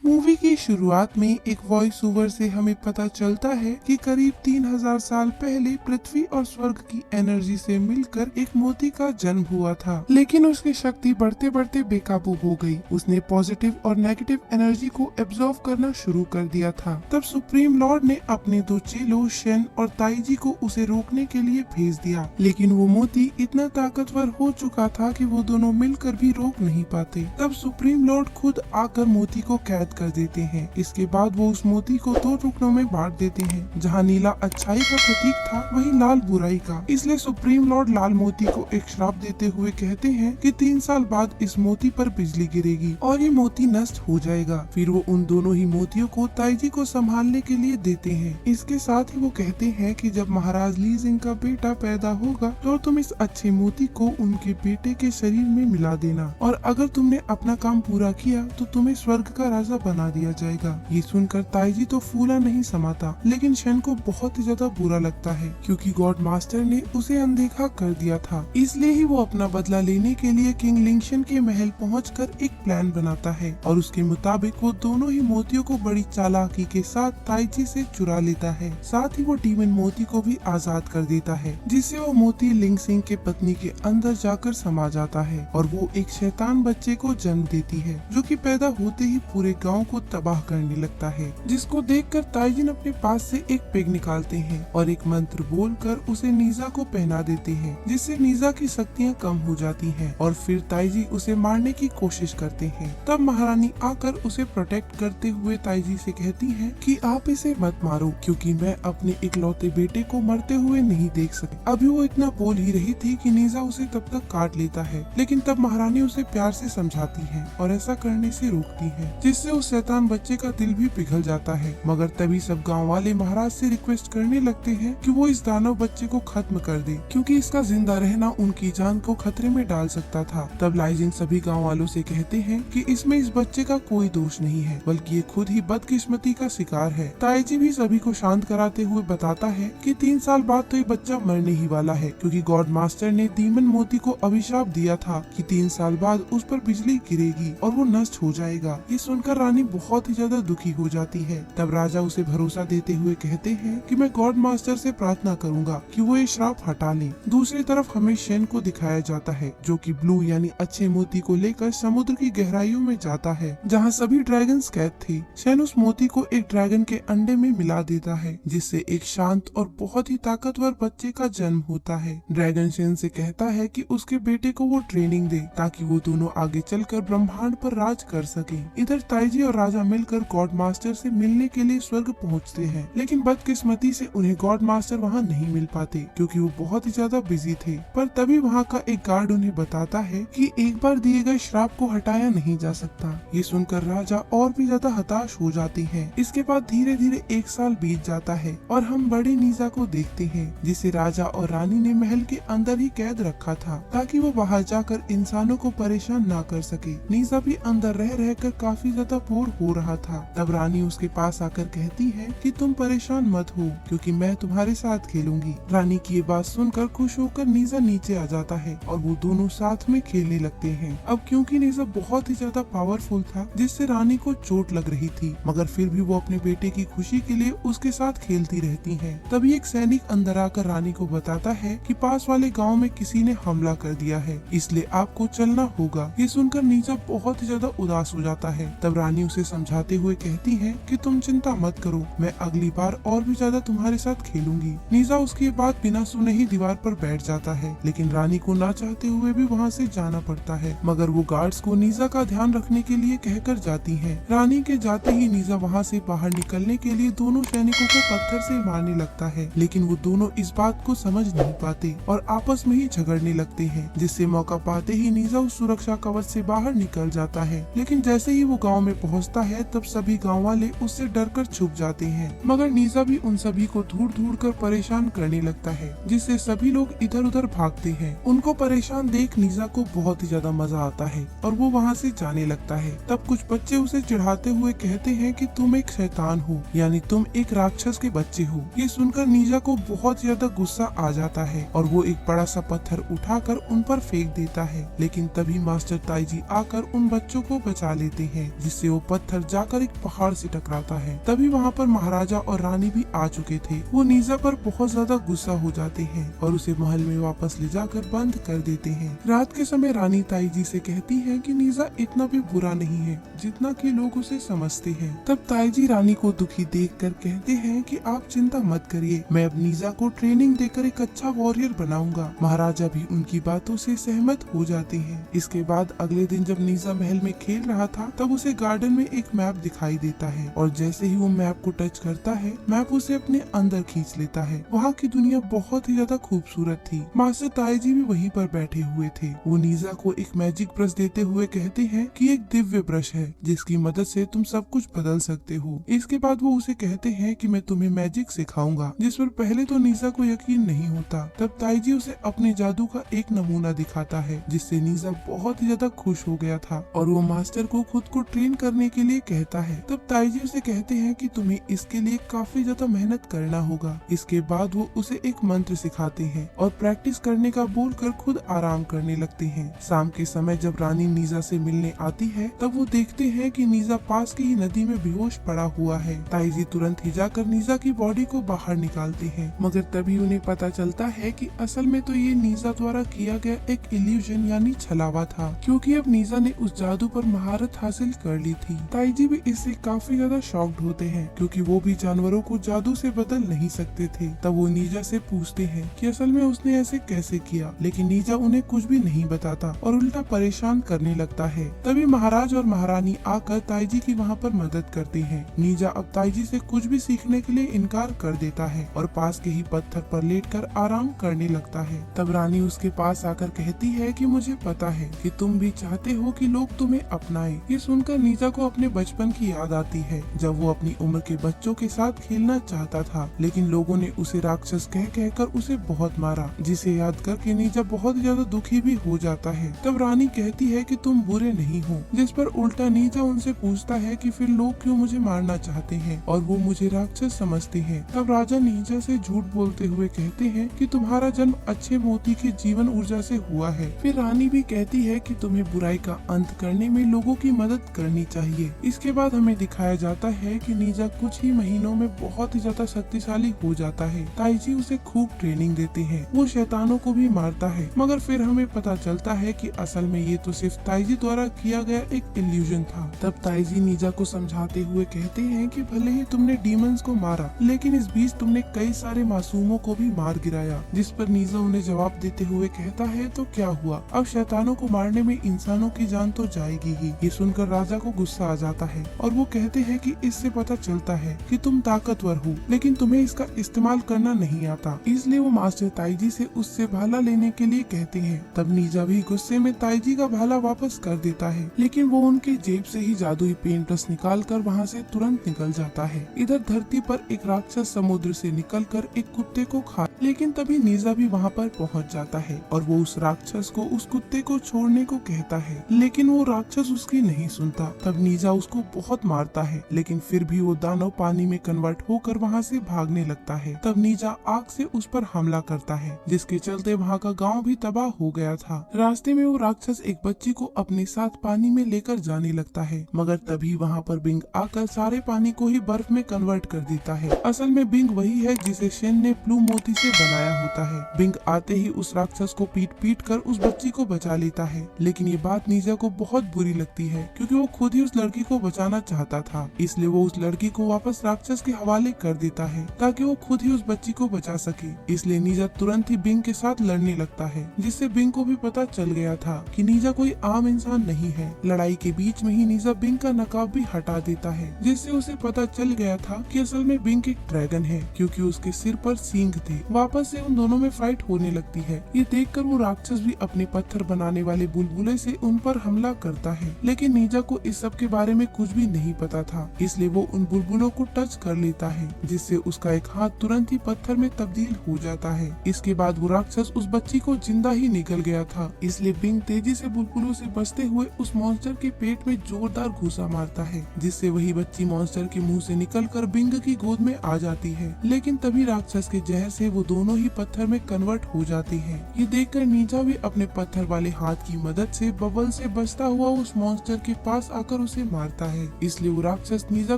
Movie की शुरुआत में एक वॉइस ओवर से हमें पता चलता है कि करीब 3000 साल पहले पृथ्वी और स्वर्ग की एनर्जी से मिलकर एक मोती का जन्म हुआ था, लेकिन उसकी शक्ति बढ़ते बढ़ते बेकाबू हो गई। उसने पॉजिटिव और नेगेटिव एनर्जी को एब्जॉर्व करना शुरू कर दिया था। तब सुप्रीम लॉर्ड ने अपने दो चेलों शेन और ताइजी को उसे रोकने के लिए भेज दिया, लेकिन वो मोती इतना ताकतवर हो चुका था कि वो दोनों मिलकर भी रोक नहीं पाते। तब सुप्रीम लॉर्ड खुद आकर मोती को कैद कर देते हैं। इसके बाद वो उस मोती को दो टुकड़ों में बांट देते हैं। जहाँ नीला अच्छाई का प्रतीक था, वहीं लाल बुराई का। इसलिए सुप्रीम लॉर्ड लाल मोती को एक श्राप देते हुए कहते हैं कि 3 साल बाद इस मोती पर बिजली गिरेगी और ये मोती नष्ट हो जाएगा। फिर वो उन दोनों ही मोतियों को ताइजी को संभालने के लिए देते हैं। इसके साथ ही वो कहते हैं कि जब महाराज ली जिंग का बेटा पैदा होगा तो तुम इस अच्छे मोती को उनके बेटे के शरीर में मिला देना, और अगर तुमने अपना काम पूरा किया तो तुम्हें स्वर्ग का राजा बना दिया जाएगा। ये सुनकर ताइजी तो फूला नहीं समाता, लेकिन शेन को बहुत ही ज्यादा बुरा लगता है क्योंकि गॉड मास्टर ने उसे अनदेखा कर दिया था। इसलिए ही वो अपना बदला लेने के लिए किंग लिंगशन के महल पहुंचकर एक प्लान बनाता है और उसके मुताबिक वो दोनों ही मोतियों को बड़ी चालाकी के साथ ताइजी से चुरा लेता है। साथ ही वो डीमन मोती को भी आजाद कर देता है, जिससे वो मोती लिंग सिंह के पत्नी के अंदर जाकर समा जाता है और वो एक शैतान बच्चे को जन्म देती है, जो कि पैदा होते ही पूरे गांव को तबाह करने लगता है। जिसको देखकर ताइजिन अपने पास से एक पेग निकालते हैं और एक मंत्र बोलकर उसे नीजा को पहना देते हैं, जिससे नीजा की शक्तियाँ कम हो जाती हैं और फिर ताइजी उसे मारने की कोशिश करते हैं। तब महारानी आकर उसे प्रोटेक्ट करते हुए ताइजी से कहती है कि आप इसे मत मारो, क्योंकि मैं अपने इकलौते बेटे को मरते हुए नहीं देख सके। अभी वो इतना बोल ही रही थी कि नीजा उसे तब तक काट लेता है, लेकिन तब महारानी उसे प्यार से समझाती है और ऐसा करने से रोकती है, जिससे उस शैतान बच्चे का दिल भी पिघल जाता है। मगर तभी सब गांव वाले महाराज से रिक्वेस्ट करने लगते हैं कि वो इस दानव बच्चे को खत्म कर दे, क्योंकि इसका जिंदा रहना उनकी जान को खतरे में डाल सकता था। तब लाइजिंग सभी गांव वालों से कहते हैं कि इसमें इस बच्चे का कोई दोष नहीं है, बल्कि ये खुद ही बदकिस्मती का शिकार है। ताइजी भी सभी को शांत कराते हुए बताता है कि 3 साल बाद तो ये बच्चा मरने ही वाला है, क्योंकि गॉड मास्टर ने डीमन मोती को अभिशाप दिया था कि 3 साल बाद उस पर बिजली गिरेगी और वो नष्ट हो जाएगा। ये सुनकर रानी बहुत ही ज्यादा दुखी हो जाती है। तब राजा उसे भरोसा देते हुए कहते हैं कि मैं गॉड मास्टर से प्रार्थना करूंगा कि वो ये श्राप हटा ले। दूसरी तरफ हमें शेन को दिखाया जाता है, जो कि ब्लू यानी अच्छे मोती को लेकर समुद्र की गहराइयों में जाता है, जहाँ सभी ड्रैगन्स कैद थे। शेन उस मोती को एक ड्रैगन के अंडे में मिला देता है, जिससे एक शांत और बहुत ही ताकतवर बच्चे का जन्म होता है। ड्रैगन शेन से कहता है कि उसके बेटे को वो ट्रेनिंग दे, ताकि वो दोनों आगे चलकर ब्रह्मांड पर राज कर सके। इधर ताइजी और राजा मिलकर गॉड मास्टर से मिलने के लिए स्वर्ग पहुंचते हैं, लेकिन बदकिस्मती से उन्हें गॉड मास्टर वहां नहीं मिल पाते, क्योंकि वो बहुत ही ज्यादा बिजी थे। पर तभी वहां का एक गार्ड उन्हें बताता है कि एक बार दिए गए श्राप को हटाया नहीं जा सकता। ये सुनकर राजा और भी ज्यादा हताश हो जाते हैं। इसके बाद धीरे धीरे 1 साल बीत जाता है और हम बड़े नीजा को देखते हैं, जिसे राजा और रानी ने महल के अंदर ही कैद रखा था, ताकि वो बाहर जाकर इंसानों को परेशान ना कर सके। नीजा भी अंदर रह रहकर काफी ज्यादा बोर हो रहा था। तब रानी उसके पास आकर कहती है कि तुम परेशान मत हो, क्योंकि मैं तुम्हारे साथ खेलूंगी। रानी की ये बात सुनकर खुश होकर नीजा नीचे आ जाता है और वो दोनों साथ में खेलने लगते हैं। अब क्योंकि नीजा बहुत ही ज्यादा पावरफुल था, जिससे रानी को चोट लग रही थी, मगर फिर भी वो अपने बेटे की खुशी के लिए उसके साथ खेलती रहती है। तभी एक सैनिक अंदर आकर रानी को बताता है कि पास वाले गाँव में किसी ने हमला कर दिया है, इसलिए आपको चलना होगा। ये सुनकर नीजा बहुत ही ज्यादा उदास हो जाता है। तब रानी उसे समझाते हुए कहती है कि तुम चिंता मत करो, मैं अगली बार और भी ज्यादा तुम्हारे साथ खेलूंगी। नीजा उसकी बात बिना सुने ही दीवार पर बैठ जाता है, लेकिन रानी को ना चाहते हुए भी वहाँ से जाना पड़ता है। मगर वो गार्ड्स को नीजा का ध्यान रखने के लिए कहकर जाती है। रानी के जाते ही नीजा वहाँ से बाहर निकलने के लिए दोनों सैनिकों को पत्थर से मारने लगता है, लेकिन वो दोनों इस बात को समझ नहीं पाते और आपस में ही झगड़ने लगते हैं, जिससे मौका पाते ही नीजा उस सुरक्षा कवच से बाहर निकल जाता है। लेकिन जैसे ही वो गांव में पहुंचता है, तब सभी गांव वाले उससे डरकर छुप जाते हैं। मगर नीजा भी उन सभी को ढूंढ कर परेशान करने लगता है, जिससे सभी लोग इधर उधर भागते हैं। उनको परेशान देख नीजा को बहुत ही ज्यादा मजा आता है और वो वहाँ से जाने लगता है। तब कुछ बच्चे उसे चिढ़ाते हुए कहते हैं कि तुम एक शैतान हो, यानी तुम एक राक्षस के बच्चे हो। ये सुनकर नीजा को बहुत ज्यादा गुस्सा आ जाता है और वो एक बड़ा सा पत्थर उठाकर उन पर फेंक देता है, लेकिन तभी मास्टर ताइजी आकर उन बच्चों को बचा लेते हैं, जिससे वो वो पत्थर जाकर एक पहाड़ से टकराता है। तभी वहाँ पर महाराजा और रानी भी आ चुके थे। वो नीजा पर बहुत ज्यादा गुस्सा हो जाते हैं और उसे महल में वापस ले जाकर बंद कर देते हैं। रात के समय रानी ताईजी से कहती है कि नीजा इतना भी बुरा नहीं है जितना कि लोग उसे समझते हैं। तब ताईजी रानी को दुखी देखकर कहते हैं कि आप चिंता मत करिए, मैं अब नीजा को ट्रेनिंग देकर एक अच्छा वॉरियर बनाऊंगा। महाराजा भी उनकी बातों से सहमत हो जाते हैं। इसके बाद अगले दिन जब नीजा महल में खेल रहा था तब उसे गार्डन में एक मैप दिखाई देता है और जैसे ही वो मैप को टच करता है मैप उसे अपने अंदर खींच लेता है। वहाँ की दुनिया बहुत ही ज्यादा खूबसूरत थी। मास्टर ताईजी भी वहीं पर बैठे हुए थे। वो नीजा को एक मैजिक ब्रश देते हुए कहते हैं कि एक दिव्य ब्रश है जिसकी मदद से तुम सब कुछ बदल सकते हो। इसके बाद वो उसे कहते हैं कि मैं तुम्हें मैजिक सिखाऊंगा, जिस पर पहले तो नीजा को यकीन नहीं होता। तब ताईजी उसे अपने जादू का एक नमूना दिखाता है जिससे नीजा बहुत ही ज्यादा खुश हो गया था और वो मास्टर को खुद को ट्रेन करने के लिए कहता है। तब ताईजी उसे कहते हैं कि तुम्हें इसके लिए काफी ज्यादा मेहनत करना होगा। इसके बाद वो उसे एक मंत्र सिखाते हैं और प्रैक्टिस करने का बोलकर खुद आराम करने लगते हैं। शाम के समय जब रानी नीजा से मिलने आती है तब वो देखते हैं कि नीजा पास की ही नदी में बेहोश पड़ा हुआ है। ताईजी तुरंत ही जाकर नीजा की बॉडी को बाहर निकालते हैं, मगर तभी उन्हें पता चलता है कि असल में तो ये नीजा द्वारा किया गया एक इल्यूजन यानी छलावा था, क्योंकि अब नीजा ने उस जादू पर महारत हासिल कर ली थी। ताईजी भी इससे काफी ज्यादा शॉक्ड होते हैं क्योंकि वो भी जानवरों को जादू से बदल नहीं सकते थे। तब वो नीजा से पूछते हैं कि असल में उसने ऐसे कैसे किया, लेकिन नीजा उन्हें कुछ भी नहीं बताता और उल्टा परेशान करने लगता है। तभी महाराज और महारानी आकर ताईजी की वहाँ पर मदद करते हैं। नीजा अब ताईजी से कुछ भी सीखने के लिए इनकार कर देता है और पास के ही पत्थर पर लेटकर आराम करने लगता है। तब रानी उसके पास आकर कहती है कि मुझे पता है कि तुम भी चाहते हो कि लोग तुम्हें अपनाएं। ये सुनकर नीजा को अपने बचपन की याद आती है जब वो अपनी उम्र के बच्चों के साथ खेलना चाहता था, लेकिन लोगों ने उसे राक्षस कह कहकर उसे बहुत मारा, जिसे याद करके नीजा बहुत ज्यादा दुखी भी हो जाता है। तब रानी कहती है कि तुम बुरे नहीं हो, जिस पर उल्टा नीजा उनसे पूछता है कि फिर लोग क्यों मुझे मारना चाहते हैं और वो मुझे राक्षस समझते हैं। तब राजा नीजा से झूठ बोलते हुए कहते हैं कि तुम्हारा जन्म अच्छे मोती की जीवन ऊर्जा से हुआ है। फिर रानी भी कहती है कि तुम्हें बुराई का अंत करने में लोगों की मदद करनी चाहिए। इसके बाद हमें दिखाया जाता है कि नीजा कुछ ही महीनों में बहुत ही ज्यादा शक्तिशाली हो जाता है। ताईजी उसे खूब ट्रेनिंग देते हैं, वो शैतानों को भी मारता है, मगर फिर हमें पता चलता है कि असल में ये तो सिर्फ ताईजी द्वारा किया गया एक इल्यूजन था। तब ताईजी नीजा को समझाते हुए कहते हैं कि भले ही तुमने डीमंस को मारा, लेकिन इस बीच तुमने कई सारे मासूमों को भी मार गिराया। जिस पर नीजा उन्हें जवाब देते हुए कहता है तो क्या हुआ, अब शैतानों को मारने में इंसानों की जान तो जाएगी ही। ये सुनकर राजा को गुस्सा आ जाता है और वो कहते हैं कि इससे पता चलता है कि तुम ताकतवर हो, लेकिन तुम्हें इसका इस्तेमाल करना नहीं आता। इसलिए वो मास्टर ताईजी से उससे भाला लेने के लिए कहते हैं। तब नीजा भी गुस्से में ताईजी का भाला वापस कर देता है, लेकिन वो उनके जेब से ही जादुई पेंट ब्रश निकाल कर वहाँ से तुरंत निकल जाता है। इधर धरती पर एक राक्षस समुद्र से निकलकर एक कुत्ते को खा, लेकिन तभी नीजा भी वहाँ पर पहुँच जाता है और वो उस राक्षस को उस कुत्ते को छोड़ने को कहता है, लेकिन वो राक्षस उसकी नहीं सुनता। तब नीजा उसको बहुत मारता है, लेकिन फिर भी वो दानव पानी में कन्वर्ट होकर वहाँ से भागने लगता है। तब नीजा आग से उस पर हमला करता है, जिसके चलते वहाँ का गांव भी तबाह हो गया था। रास्ते में वो राक्षस एक बच्ची को अपने साथ पानी में लेकर जाने लगता है, मगर तभी वहाँ पर बिंग आकर सारे पानी को ही बर्फ में कन्वर्ट कर देता है। असल में बिंग वही है जिसे शेन ने ब्लू मोती से बनाया होता है। बिंग आते ही उस राक्षस को पीट पीट कर उस बच्ची को बचा लेता है, लेकिन ये बात नीजा को बहुत बुरी लगती है क्योंकि वो खुद ही उस लड़की को बचाना चाहता था। इसलिए वो उस लड़की को वापस राक्षस के हवाले कर देता है ताकि वो खुद ही उस बच्ची को बचा सके। इसलिए नीजा तुरंत ही बिंग के साथ लड़ने लगता है, जिससे बिंग को भी पता चल गया था कि नीजा कोई आम इंसान नहीं है। लड़ाई के बीच में ही नीजा बिंग का नकाब भी हटा देता है, जिससे उसे पता चल गया था कि असल में बिंग एक ड्रैगन है, क्योंकि उसके सिर पर सींग थे। वापस से उन दोनों में फाइट होने लगती है। ये देखकर वो राक्षस भी अपने पत्थर बनाने वाले बुलबुले से उन पर हमला करता है, लेकिन नीजा को इस सब के बारे में कुछ भी नहीं पता था, इसलिए वो उन बुलबुलों को टच कर लेता है, जिससे उसका एक हाथ तुरंत ही पत्थर में तब्दील हो जाता है। इसके बाद वो राक्षस उस बच्ची को जिंदा ही निकल गया था, इसलिए बिंग तेजी से बुलबुलों से बचते हुए उस मॉन्स्टर के पेट में जोरदार घूसा मारता है, जिससे वही बच्ची मॉन्स्टर के मुंह से निकलकर बिंग की गोद में आ जाती है। लेकिन तभी राक्षस के जहर से वो दोनों ही पत्थर में कन्वर्ट हो जाती है। ये देखकर नीजा भी अपने पत्थर वाले हाथ की मदद से बबल से बचता हुआ उस मॉन्स्टर के पास आकर उसे मारता है। इसलिए वो राक्षस नीजा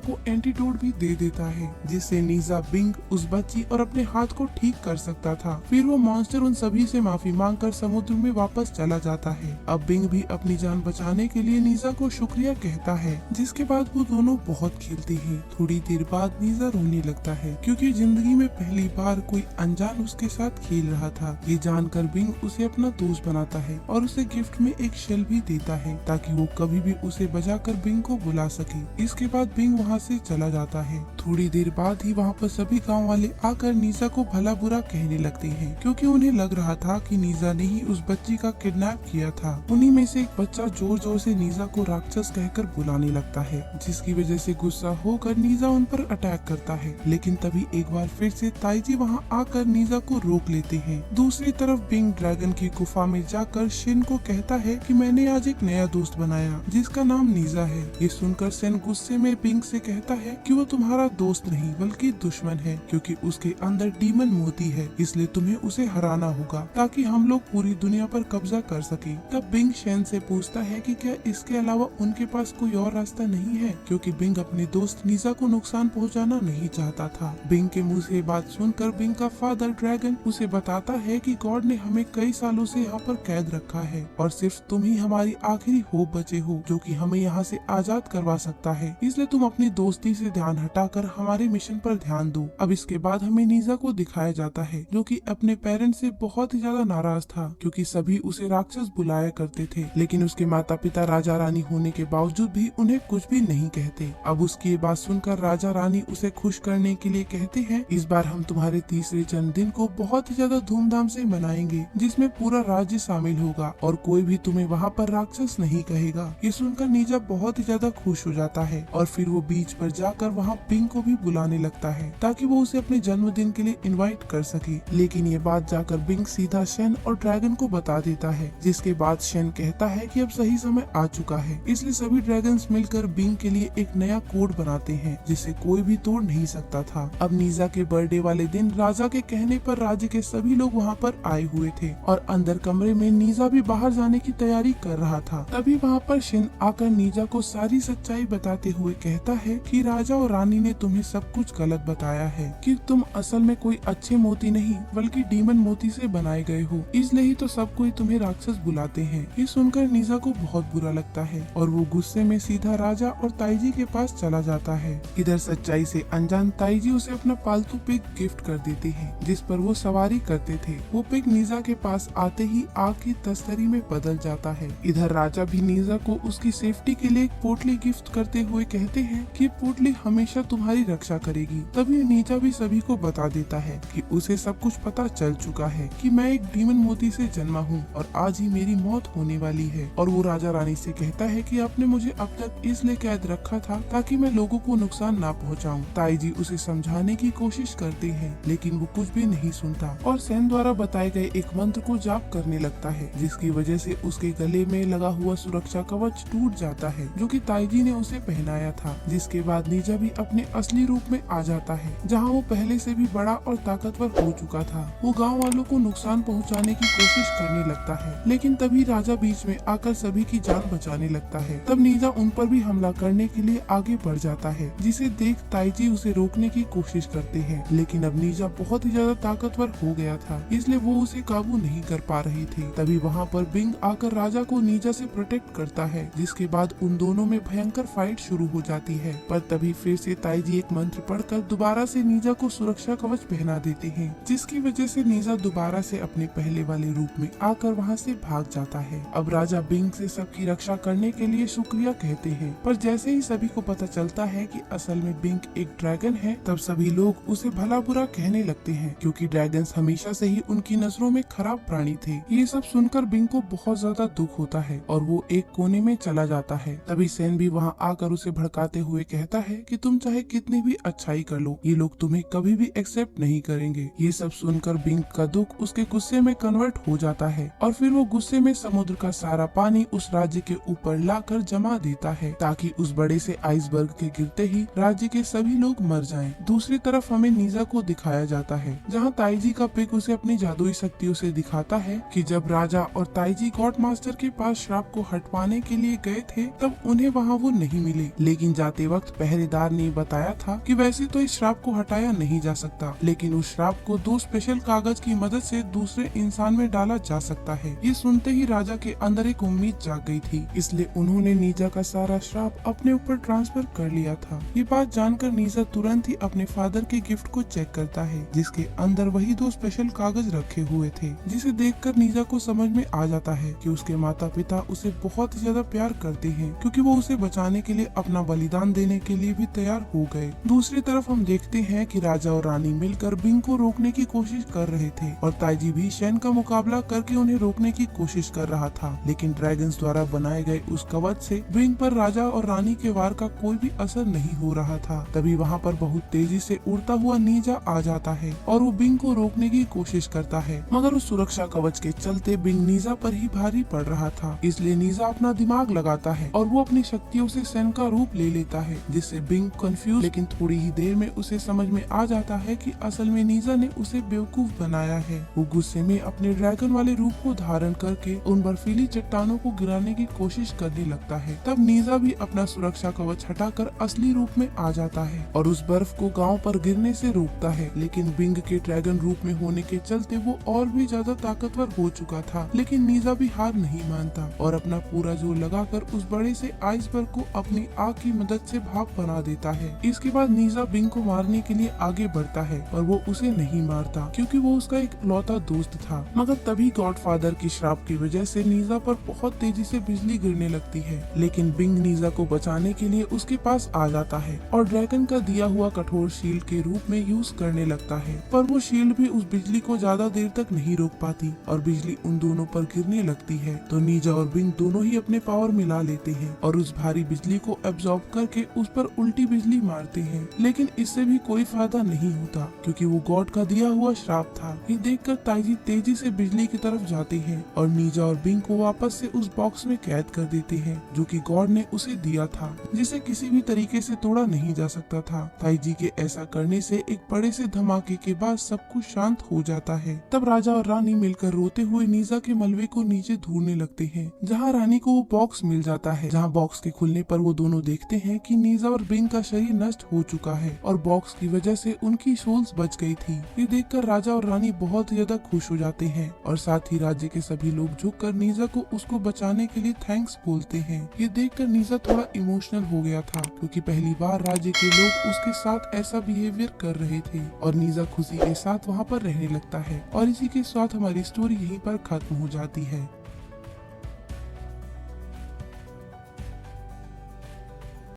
को एंटीडोट भी दे देता है, जिससे नीजा, बिंग, उस बच्ची और अपने हाथ को ठीक कर सकता था। फिर वो मॉन्स्टर उन सभी से माफी मांगकर समुद्र में वापस चला जाता है। अब बिंग भी अपनी जान बचाने के लिए नीजा को शुक्रिया कहता है, जिसके बाद वो दोनों बहुत खेलते हैं। थोड़ी देर बाद नीजा रोने लगता है, क्योंकि जिंदगी में पहली बार कोई अनजान उसके साथ खेल रहा था। ये जानकर बिंग उसे अपना दोस्त बनाता है और उसे गिफ्ट में एक शेल भी देता है, ताकि वो कभी भी उसे बचाकर बिंग को बुला सके। इसके बाद बिंग वहाँ से चला जाता है। थोड़ी देर बाद ही वहाँ पर सभी गाँव वाले आकर नीजा को भला बुरा कहने लगते हैं, क्योंकि उन्हें लग रहा था कि नीजा ने ही उस बच्ची का किडनैप किया था। उन्हीं में से एक बच्चा जोर जोर से नीजा को राक्षस कहकर बुलाने लगता है, जिसकी वजह से गुस्सा होकर नीजा उन पर अटैक करता है। लेकिन तभी एक बार फिर से ताइजी वहाँ आकर नीजा को रोक लेते हैं। दूसरी तरफ बिंग ड्रैगन की गुफा में जाकर शिन को कहता है कि मैंने आज एक नया दोस्त बनाया, जिसका नाम नीजा है। ये सुनकर शिन गुस्से में बिंग से कहता है कि वो तुम्हारा दोस्त नहीं बल्कि दुश्मन है, क्योंकि उसके अंदर डीमन मोती है, इसलिए तुम्हें उसे हराना होगा ताकि हम लोग पूरी दुनिया पर कब्जा कर सके। तब बिंग शेन से पूछता है कि क्या इसके अलावा उनके पास कोई और रास्ता नहीं है, क्योंकि बिंग अपने दोस्त नीजा को नुकसान पहुंचाना नहीं चाहता था। बिंग के मुंह से बात सुनकर बिंग का फादर ड्रैगन उसे बताता है कि गॉड ने हमें कई सालों से यहाँ पर कैद रखा है और सिर्फ तुम ही हमारी आखिरी होप बचे हो, जो कि हमें यहाँ से आजाद करवा सकता है। इसलिए तुम अपनी दोस्ती से ध्यान हटाकर हमारे मिशन पर ध्यान दो। अब इसके बाद हमें नीजा को दिखाया जाता है, जो कि अपने पेरेंट्स से बहुत ही ज्यादा नाराज था, क्योंकि सभी उसे राक्षस बुलाया करते थे। लेकिन उसके माता पिता राजा रानी होने के बावजूद भी उन्हें कुछ भी नहीं कहते। अब उसकी ये बात सुनकर राजा रानी उसे खुश करने के लिए कहते हैं, इस बार हम तुम्हारे तीसरे जन्मदिन को बहुत ही ज्यादा धूमधाम से मनाएंगे, जिसमें पूरा राज्य शामिल होगा और कोई भी तुम्हें वहाँ पर राक्षस नहीं कहेगा। ये सुनकर नीजा बहुत ही ज्यादा खुश हो जाता है और फिर वो बीच पर जाकर वहाँ बिंग को भी बुलाने लगता है, ताकि वो उसे अपने जन्मदिन के लिए इनवाइट कर सके। लेकिन ये बात जाकर बिंग सीधा शेन और ड्रैगन को बता देता है, जिसके बाद शेन कहता है कि अब सही समय आ चुका है। इसलिए सभी ड्रैगन्स मिलकर बिंग के लिए एक नया कोड बनाते हैं, जिसे कोई भी तोड़ नहीं सकता था। अब नीजा के बर्थडे वाले दिन राजा के कहने पर राज्य के सभी लोग वहाँ पर आए हुए थे और अंदर कमरे में नीजा भी बाहर जाने की तैयारी कर रहा था। तभी वहाँ पर शेन आकर नीजा को सारी सच्चाई बताते हुए कहता है कि राजा और रानी ने तुम्हें सब कुछ गलत बताया है, कि तुम असल में कोई अच्छे मोती नहीं बल्कि डीमन मोती से बनाए गए हो, इसलिए ही तो सब कोई तुम्हें राक्षस बुलाते हैं। ये सुनकर नीजा को बहुत बुरा लगता है और वो गुस्से में सीधा राजा और ताइजी के पास चला जाता है। इधर सच्चाई से अनजान ताइजी उसे अपना पालतू पिग गिफ्ट कर देते हैं, जिस पर वो सवारी करते थे। वो पिग नीजा के पास आते ही आग की तस्तरी में बदल जाता है। इधर राजा भी नीजा को उसकी सेफ्टी के लिए एक पोटली गिफ्ट करते हुए कहते हैं कि पोटली हमेशा तुम्हारी रक्षा करेगी। तभी नीजा भी सभी को बता देता है कि उसे सब कुछ पता चल चुका है कि मैं एक डीमन मोती से जन्मा हूँ और आज ही मेरी मौत होने वाली है। और वो राजा रानी से कहता है कि आपने मुझे अब तक इसलिए कैद रखा था ताकि मैं लोगों को नुकसान ना पहुँचाऊँ। ताइजी उसे समझाने की कोशिश करते हैं, लेकिन वो कुछ भी नहीं सुनता और सेन द्वारा बताए गए एक मंत्र को जाप करने लगता है, जिसकी वजह से उसके गले में लगा हुआ सुरक्षा कवच टूट जाता है, जो कि ताइजी ने उसे पहनाया था। जिसके बाद नीजा भी अपने असली रूप में आ जाता है, जहाँ वो पहले से भी बड़ा और ताकतवर हो चुका था। वो गाँव वालों को नुकसान पहुँचाने की कोशिश करने लगता है, लेकिन तभी राजा बीच में आकर सभी की जान बचाने लगता है। तब नीजा उन पर भी हमला करने के लिए आगे बढ़ जाता है, जिसे देख ताइजी उसे रोकने की कोशिश करते हैं, लेकिन अब नीजा बहुत ही ज्यादा ताकतवर हो गया था, इसलिए वो उसे काबू नहीं कर पा रही थी। तभी वहाँ पर बिंग आकर राजा को नीजा से प्रोटेक्ट करता है, जिसके बाद उन दोनों में भयंकर फाइट शुरू हो जाती है। पर तभी फिर से ताइजी एक मंत्र पढ़कर दोबारा से नीजा को सुरक्षा कवच पहना देते हैं, जिसकी वजह से नीजा दोबारा से अपने पहले वाले रूप में आकर वहाँ से भाग जाता है। अब राजा बिंग से सबकी रक्षा करने के लिए शुक्रिया कहते हैं, पर जैसे ही सभी को पता चलता है कि असल में बिंग एक ड्रैगन है, तब सभी लोग उसे भला बुरा कहने लगते हैं, क्योंकि ड्रैगन्स हमेशा से ही उनकी नजरों में खराब प्राणी थे। ये सब सुनकर बिंग को बहुत ज्यादा दुख होता है और वो एक कोने में चला जाता है। तभी सेन भी वहाँ आकर उसे भड़काते हुए कहता है कि तुम चाहे कितनी भी अच्छाई कर लो, ये लोग तुम्हें कभी भी एक्सेप्ट नहीं करेंगे। ये सब सुनकर बिंग का दुख उसके गुस्से में कन्वर्ट हो जाता है और फिर वो गुस्से में समुद्र का सारा पानी उस राज्य के ऊपर लाकर जमा देता है, ताकि उस बड़े से आइसबर्ग के गिरते ही राज्य के सभी लोग मर जाएं। दूसरी तरफ हमें नीजा को दिखाया जाता है, जहाँ ताइजी का पिग उसे अपनी जादुई शक्तियों से दिखाता है कि जब राजा और ताइजी गॉड मास्टर के पास श्राप को हटवाने के लिए गए थे, तब तब उन्हें वहाँ वो नहीं मिले। लेकिन जाते वक्त पहरेदार ने बताया था कि वैसे तो इस श्राप को हटाया नहीं जा सकता, लेकिन उस श्राप को 2 स्पेशल कागज की मदद से दूसरे इंसान में डाला जा सकता है। ये सुनते ही राजा के अंदर एक उम्मीद जाग गई थी, इसलिए उन्होंने नीजा का सारा श्राप अपने ऊपर ट्रांसफर कर लिया था। ये बात जानकर नीजा तुरंत ही अपने फादर के गिफ्ट को चेक करता है, जिसके अंदर वही 2 स्पेशल कागज रखे हुए थे, जिसे देखकर नीजा को समझ में आ जाता है कि उसके माता पिता उसे बहुत ही ज्यादा प्यार करते हैं, क्योंकि वो उसे बचाने के लिए अपना बलिदान देने के लिए भी तैयार हो गए। दूसरी तरफ हम देखते हैं कि राजा और रानी मिलकर बिंग को रोकने की कोशिश कर रहे थे और ताइजी भी शेन का मुकाबला करके उन्हें रोकने की कोशिश कर रहा था, लेकिन ड्रैगन्स द्वारा बनाए गए उस कवच से बिंग पर राजा और रानी के वार का कोई भी असर नहीं हो रहा था। तभी वहाँ पर बहुत तेजी से उड़ता हुआ नीजा आ जाता है और वो बिंग को रोकने की कोशिश करता है, मगर उस सुरक्षा कवच के चलते बिंग नीजा पर ही भारी पड़ रहा था। इसलिए नीजा अपना दिमाग लगाता है और वो अपनी शक्तियों से शेन का रूप ले लेता है, जिससे बिंग कंफ्यूज, लेकिन थोड़ी ही देर में उसे समझ में आ जाता है कि असल में नीजा ने उसे बेवकूफ बनाया है। वो गुस्से में अपने ड्रैगन वाले रूप को धारण करके उन बर्फीली चट्टानों को गिराने की कोशिश करने लगता है। तब नीजा भी अपना सुरक्षा कवच हटाकर असली रूप में आ जाता है और उस बर्फ को गांव पर गिरने से रोकता है, लेकिन बिंग के ड्रैगन रूप में होने के चलते वो और भी ज्यादा ताकतवर हो चुका था। लेकिन नीजा भी हार नहीं मानता और अपना पूरा जोर लगाकर उस बड़े से आइसबर्ग को अपनी आग की मदद से भाप बना देता है। इसके बाद नीजा बिंग को मारने के लिए आगे बढ़ता है और वो उसे नहीं मारता, क्योंकि वो उसका एक लौता दोस्त था। मगर तभी गॉडफादर की श्राप की वजह से नीजा पर बहुत तेजी से बिजली गिरने लगती है, लेकिन बिंग नीजा को बचाने के लिए उसके पास आ जाता है और ड्रैगन का दिया हुआ कठोर शील्ड के रूप में यूज करने लगता है। पर वो शील्ड भी उस बिजली को ज्यादा देर तक नहीं रोक पाती और बिजली उन दोनों पर गिरने लगती है। तो नीजा और बिंग दोनों ही अपने पावर मिला लेते हैं और उस भारी बिजली को एब्जॉर्ब करके उस पर उल्टी बिजली मारते हैं, लेकिन इससे भी कोई फायदा नहीं होता, क्योंकि वो गॉड का दिया हुआ श्राप था। ये देखकर ताइजी तेजी से बिजली की तरफ जाते हैं और नीजा और बिंग को वापस से उस बॉक्स में कैद कर देते हैं, जो कि गॉड ने उसे दिया था, जिसे किसी भी तरीके से तोड़ा नहीं जा सकता था। ताइजी के ऐसा करने से एक बड़े से धमाके के बाद सब कुछ शांत हो जाता है। तब राजा और रानी मिलकर रोते हुए नीजा के मलबे को नीचे ढूंढने लगते हैं, जहाँ रानी को वो बॉक्स मिल जाता है, जहाँ बॉक्स के खुलने पर वो दोनों देखते हैं कि नीजा और बिंग का शरीर नष्ट हो चुका है और बॉक्स की वजह से उनकी सोल्स बच गई थी। ये देखकर राजा और रानी बहुत ज्यादा खुश हो जाते हैं और साथ ही राज्य के सभी लोग झुककर नीजा को उसको बचाने के लिए थैंक्स बोलते हैं। ये देखकर नीजा थोड़ा इमोशनल हो गया था, क्योंकि पहली बार राज्य के लोग उसके साथ ऐसा बिहेवियर कर रहे थे और नीजा खुशी के साथ वहाँ पर रहने लगता है। और इसी के साथ हमारी स्टोरी यहीं पर खत्म हो जाती है।